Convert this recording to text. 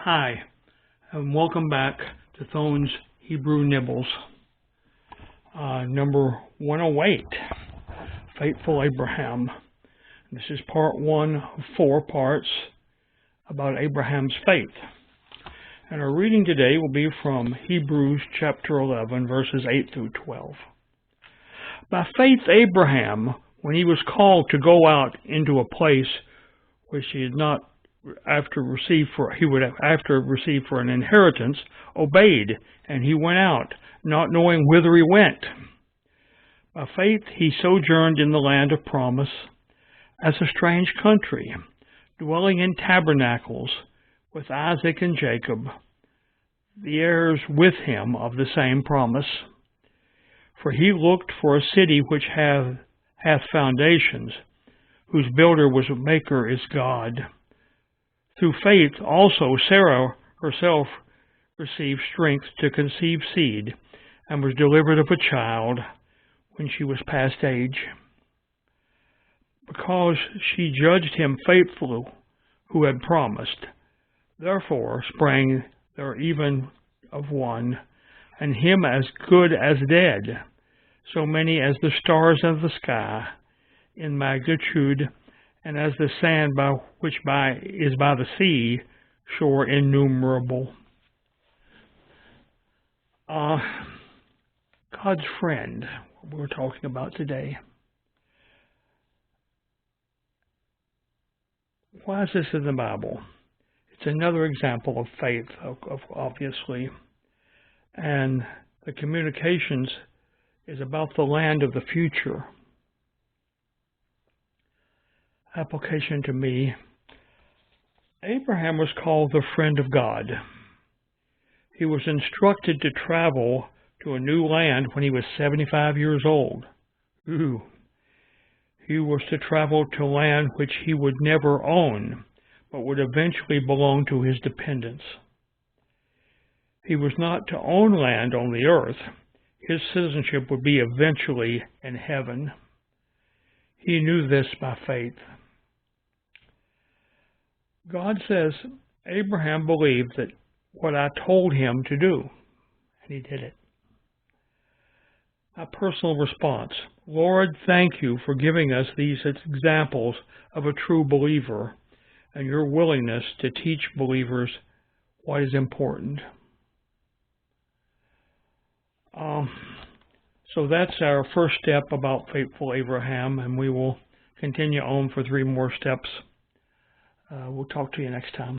Hi, and welcome back to Thone's Hebrew Nibbles. Number 108, Faithful Abraham. This is part 1 of 4 parts about Abraham's faith. And our reading today will be from Hebrews chapter 11, verses 8 through 12. By faith Abraham, when he was called to go out into a place which he had not received for an inheritance, obeyed, and he went out, not knowing whither he went. By faith he sojourned in the land of promise, as a strange country, dwelling in tabernacles with Isaac and Jacob, the heirs with him of the same promise. For he looked for a city which hath foundations, whose builder was a maker is God. Through faith also Sarah herself received strength to conceive seed, and was delivered of a child when she was past age, because she judged him faithful who had promised. Therefore sprang there even of one, and him as good as dead, so many as the stars of the sky in magnitude, and as the sand which is by the sea shore innumerable. God's friend, what we're talking about today. Why is this in the Bible? It's another example of faith, obviously. And the communications is about the land of the future. Application to me. Abraham was called the friend of God. He was instructed to travel to a new land when he was 75 years old. He was to travel to land which he would never own, but would eventually belong to his descendants. He was not to own land on the earth. His citizenship would be eventually in heaven. He knew this by faith. God says Abraham believed that what I told him to do, and he did it. My personal response: Lord, thank you for giving us these examples of a true believer and your willingness to teach believers what is important. So that's our first step about faithful Abraham, and we will continue on for 3 more steps. We'll talk to you next time.